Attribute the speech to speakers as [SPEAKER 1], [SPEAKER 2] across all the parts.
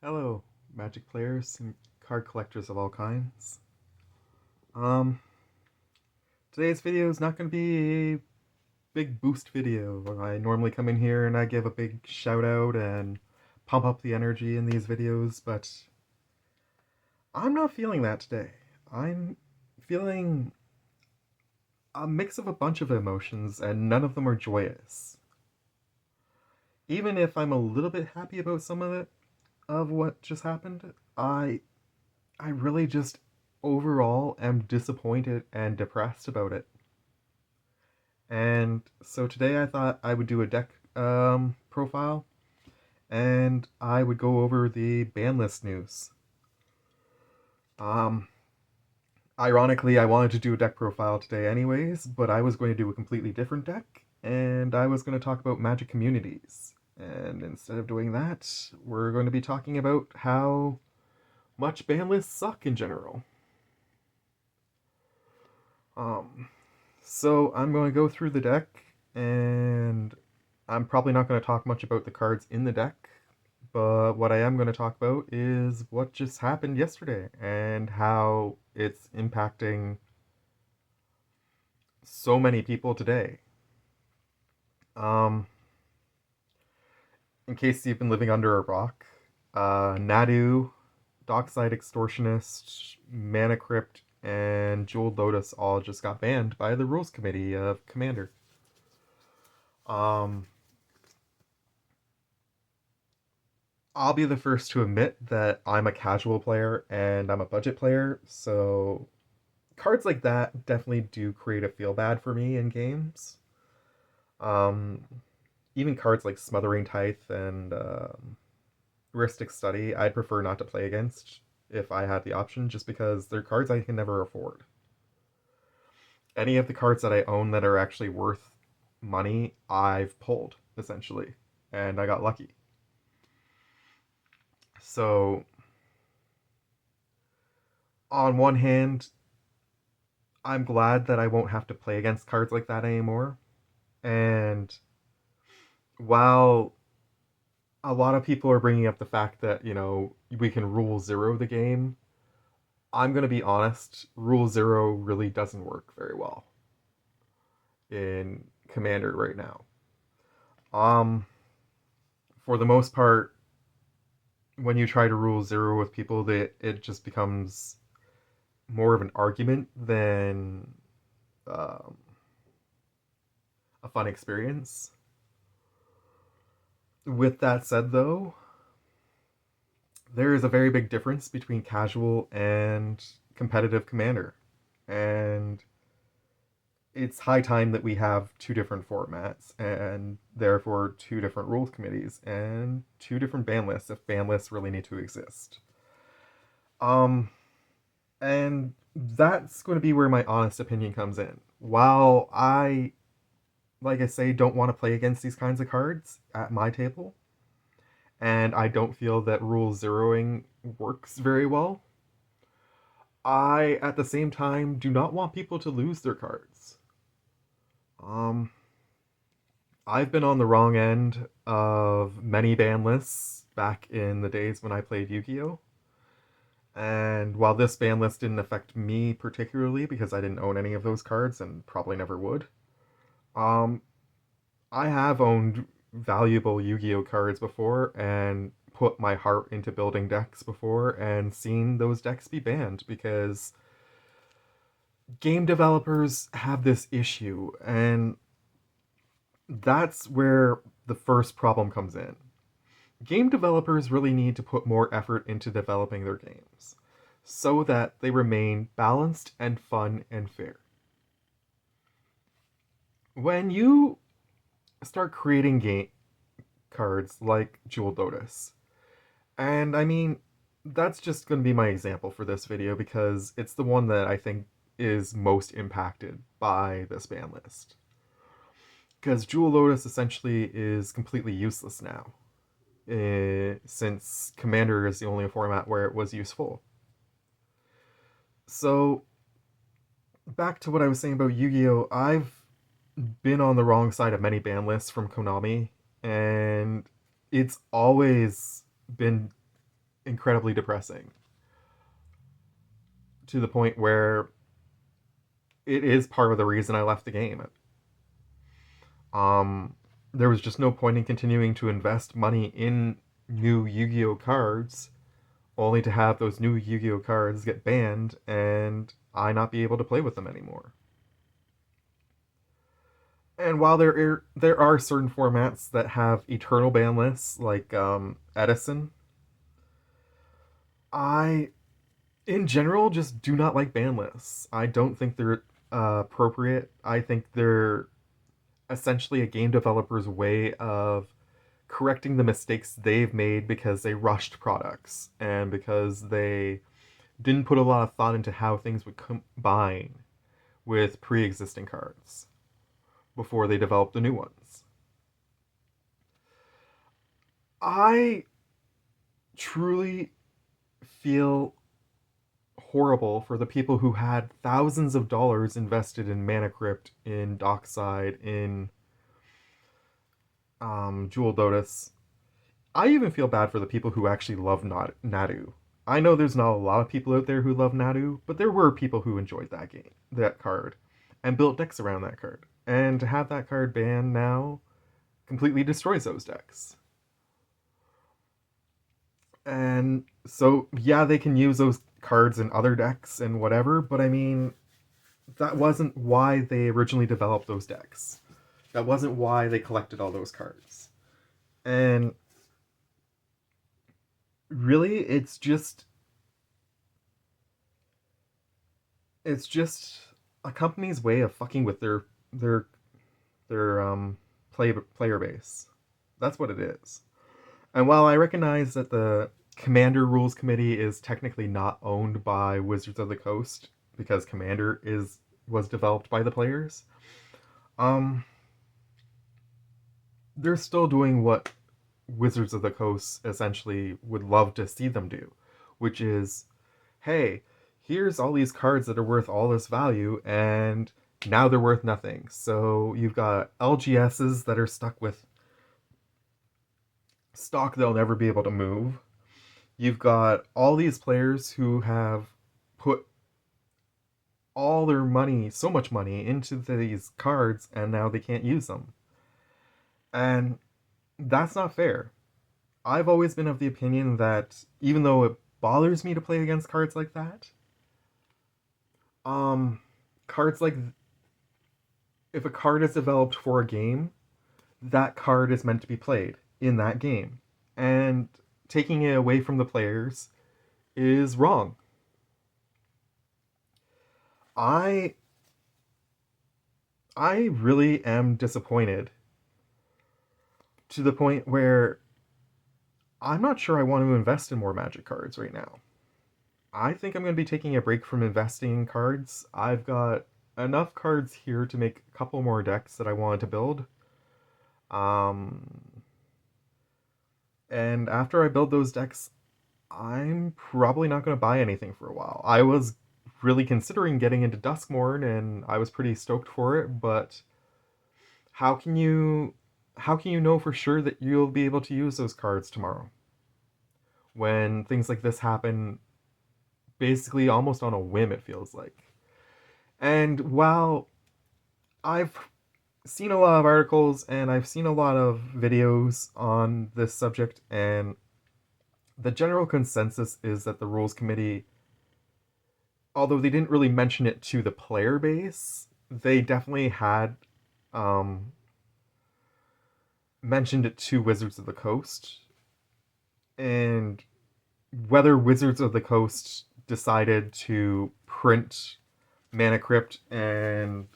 [SPEAKER 1] Hello, Magic players and card collectors of all kinds. Um, Today's video is not going to be a big boost video. I normally come in here and I give a big shout out and pump up the energy in these videos, but I'm not feeling that today. I'm feeling a mix of a bunch of emotions and none of them are joyous. Even if I'm a little bit happy about some of it, of what just happened, I really just overall am disappointed and depressed about it. And so today I thought I would do a deck profile and I would go over the ban list news. Um, Ironically, I wanted to do a deck profile today anyways, but I was going to do a completely different deck and I was going to talk about Magic communities. And instead of doing that, we're going to be talking about how much ban lists suck in general. Um, so I'm going to go through the deck, and I'm probably not going to talk much about the cards in the deck, but what I am going to talk about is what just happened yesterday and how it's impacting so many people today. Um, in case you've been living under a rock, Nadu, Dockside Extortionist, Mana Crypt, and Jeweled Lotus all just got banned by the Rules Committee of Commander. Um, I'll be the first to admit that I'm a casual player and I'm a budget player, so cards like that definitely do create a feel bad for me in games. Um, Even cards like Smothering Tithe and Heuristic Study, I'd prefer not to play against if I had the option, just because they're cards I can never afford. Any of the cards that I own that are actually worth money, I've pulled, essentially, and I got lucky. So, on one hand, I'm glad that I won't have to play against cards like that anymore. And while a lot of people are bringing up the fact that, we can rule zero the game, I'm going to be honest, rule zero really doesn't work very well in Commander right now. Um, for the most part, when you try to rule zero with people, it just becomes more of an argument than um, a fun experience. With that said, though, there is a very big difference between casual and competitive Commander. And it's high time that we have two different formats and therefore two different rules committees and two different ban lists if ban lists really need to exist. Um, and that's going to be where my honest opinion comes in. While I, like I say, don't want to play against these kinds of cards at my table, and I don't feel that rule zeroing works very well, I, at the same time, do not want people to lose their cards. Um, I've been on the wrong end of many ban lists back in the days when I played Yu-Gi-Oh! And while this ban list didn't affect me particularly because I didn't own any of those cards and probably never would, um, I have owned valuable Yu-Gi-Oh cards before and put my heart into building decks before and seen those decks be banned because game developers have this issue, and that's where the first problem comes in. Game developers really need to put more effort into developing their games so that they remain balanced and fun and fair. When you start creating game cards like Jewel Lotus, and I mean, that's just going to be my example for this video because it's the one that I think is most impacted by this ban list. Because Jewel Lotus essentially is completely useless now, since Commander is the only format where it was useful. So, back to what I was saying about Yu Gi Oh! I've been on the wrong side of many ban lists from Konami, and it's always been incredibly depressing to the point where it is part of the reason I left the game. Um, there was just no point in continuing to invest money in new Yu-Gi-Oh cards, only to have those new Yu-Gi-Oh cards get banned and I not be able to play with them anymore. And while there are certain formats that have eternal ban lists, like Edison, I in general just do not like ban lists. I don't think they're appropriate. I think they're essentially a game developer's way of correcting the mistakes they've made because they rushed products and because they didn't put a lot of thought into how things would combine with pre-existing cards before they developed the new ones. I truly feel horrible for the people who had thousands of dollars invested in Mana Crypt, in Dockside, in Jewel Lotus. I even feel bad for the people who actually love Nadu. I know there's not a lot of people out there who love Nadu, but there were people who enjoyed that game, that card, and built decks around that card. And to have that card banned now completely destroys those decks. And so, yeah, they can use those cards in other decks and whatever, but I mean, that wasn't why they originally developed those decks. That wasn't why they collected all those cards. And really, it's just a company's way of fucking with their player base. That's what it is. And while I recognize that the Commander Rules Committee is technically not owned by Wizards of the Coast because Commander is was developed by the players, um, they're still doing what Wizards of the Coast essentially would love to see them do, which is, hey, here's all these cards that are worth all this value, and now they're worth nothing. So you've got LGSs that are stuck with stock they'll never be able to move. You've got all these players who have put all their money, so much money, into these cards, and now they can't use them. And that's not fair. I've always been of the opinion that even though it bothers me to play against cards like that, um, cards like if a card is developed for a game, that card is meant to be played in that game, and taking it away from the players is wrong. I I really am disappointed to the point where I'm not sure I want to invest in more Magic cards right now. I think I'm going to be taking a break from investing in cards. I've got enough cards here to make a couple more decks that I wanted to build. Um, and after I build those decks, I'm probably not going to buy anything for a while. I was really considering getting into Duskmorn, and I was pretty stoked for it, but how can you how can you know for sure that you'll be able to use those cards tomorrow when things like this happen basically almost on a whim, it feels like. And while I've seen a lot of articles and I've seen a lot of videos on this subject, and the general consensus is that the rules committee, although they didn't really mention it to the player base, they definitely had um, mentioned it to Wizards of the Coast. And whether Wizards of the Coast decided to print Mana Crypt and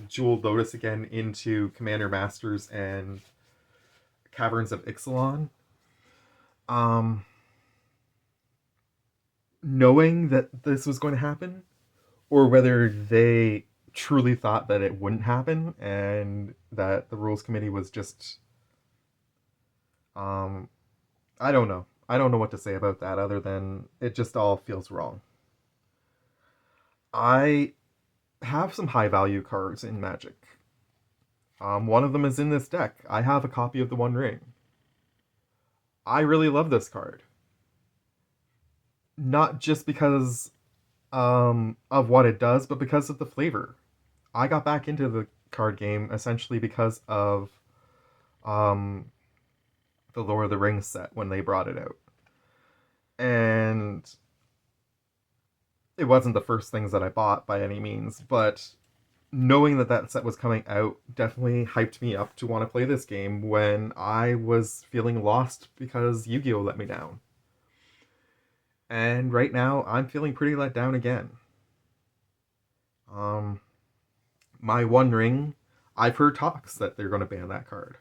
[SPEAKER 1] Jewel Lotus again into Commander Masters and Caverns of Ixalan, um, knowing that this was going to happen, or whether they truly thought that it wouldn't happen and that the rules committee was just um, I don't know. I don't know what to say about that other than it just all feels wrong. I have some high value cards in Magic. One of them is in this deck. I have a copy of the One Ring. I really love this card. not just because of what it does, but because of the flavor. I got back into the card game essentially because of um, the Lord of the Rings set when they brought it out. And it wasn't the first things that I bought by any means, but knowing that that set was coming out definitely hyped me up to want to play this game when I was feeling lost because Yu-Gi-Oh let me down. And right now I'm feeling pretty let down again. Um my One Ring, I've heard talks that they're going to ban that card.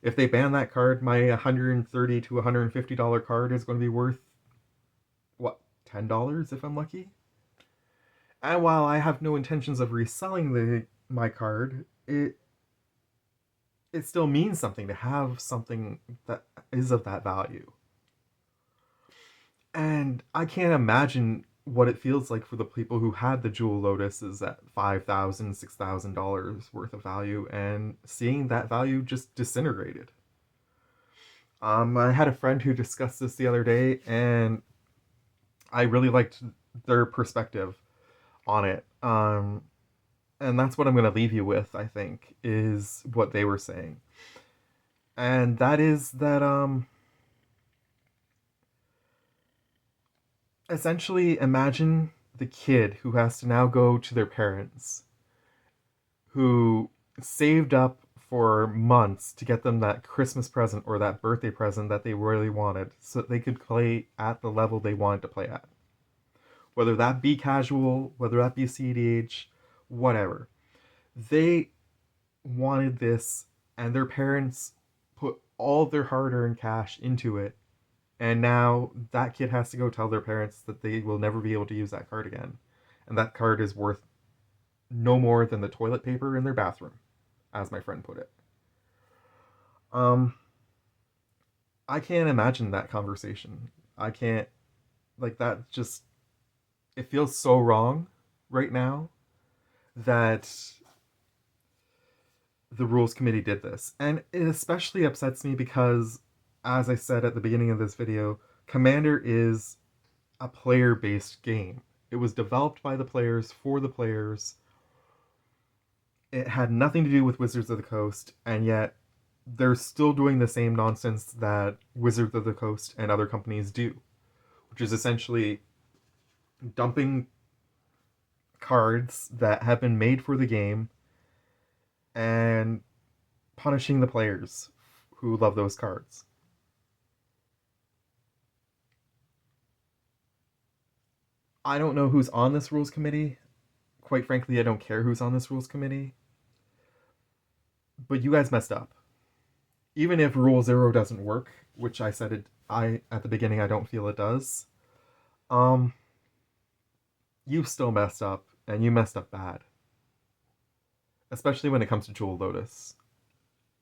[SPEAKER 1] If they ban that card, my $130 to $150 card is going to be worth what, $10 if I'm lucky. And while I have no intentions of reselling the my card, it still means something to have something that is of that value. And I can't imagine what it feels like for the people who had the Jewel Lotuses at $5,000, $6,000 worth of value and seeing that value just disintegrated. I had a friend who discussed this the other day, and I really liked their perspective on it. And that's what I'm going to leave you with, I think, is what they were saying. And that is that essentially imagine the kid who has to now go to their parents who saved up for months to get them that Christmas present or that birthday present that they really wanted so that they could play at the level they wanted to play at. Whether that be casual, whether that be CDH, whatever. They wanted this, and their parents put all of their hard earned cash into it. And now that kid has to go tell their parents that they will never be able to use that card again. And that card is worth no more than the toilet paper in their bathroom, as my friend put it. Um, I can't imagine that conversation. I can't, like, that just, it feels so wrong right now that the rules committee did this. And it especially upsets me because, as I said at the beginning of this video, Commander is a player based game. It was developed by the players for the players. It had nothing to do with Wizards of the Coast, and yet they're still doing the same nonsense that Wizards of the Coast and other companies do, which is essentially dumping cards that have been made for the game and punishing the players who love those cards. I don't know who's on this rules committee. Quite frankly, I don't care who's on this rules committee. But you guys messed up. Even if Rule Zero doesn't work, which I said I at the beginning I don't feel it does. Um, you still messed up, and you messed up bad. Especially when it comes to Jewel Lotus.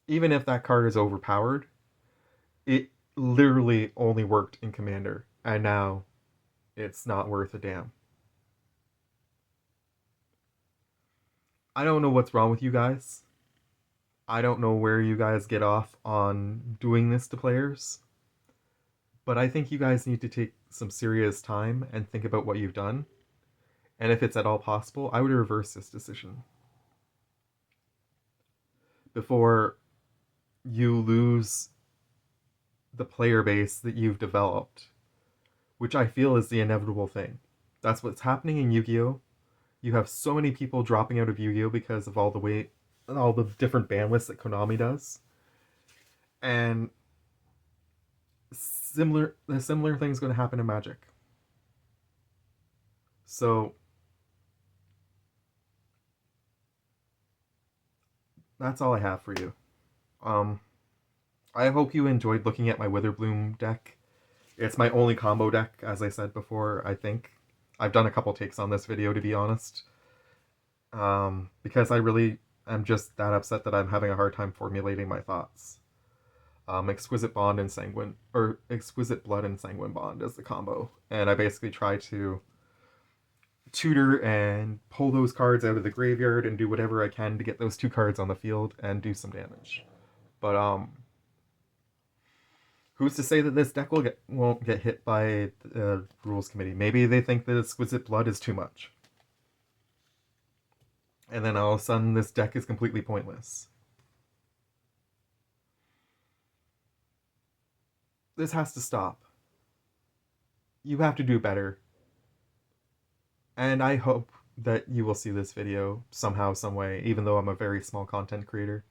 [SPEAKER 1] Even if that card is overpowered, it literally only worked in Commander, and now it's not worth a damn. I don't know what's wrong with you guys. I don't know where you guys get off on doing this to players, but I think you guys need to take some serious time and think about what you've done. And if it's at all possible, I would reverse this decision before you lose the player base that you've developed, which I feel is the inevitable thing. That's what's happening in Yu-Gi-Oh! You have so many people dropping out of Yu-Gi-Oh! Because of all the different ban lists that Konami does. And the similar thing's going to happen in Magic. So that's all I have for you. Um, I hope you enjoyed looking at my Witherbloom deck. It's my only combo deck, as I said before, I think. I've done a couple takes on this video, to be honest. Because I really am just that upset that I'm having a hard time formulating my thoughts. Exquisite Bond and Sanguine, or Exquisite Blood and Sanguine Bond is the combo. And I basically try to tutor and pull those cards out of the graveyard and do whatever I can to get those two cards on the field and do some damage. But Who's to say that this deck won't get hit by the rules committee? Maybe they think that Exquisite Blood is too much. And then all of a sudden this deck is completely pointless. This has to stop. You have to do better. And I hope that you will see this video somehow, some way, even though I'm a very small content creator.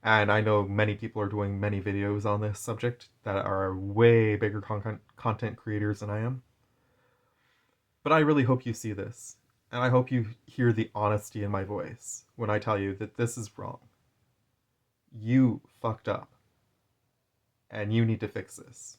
[SPEAKER 1] And I know many people are doing many videos on this subject that are way bigger content creators than I am. But I really hope you see this. And I hope you hear the honesty in my voice when I tell you that this is wrong. You fucked up. And you need to fix this.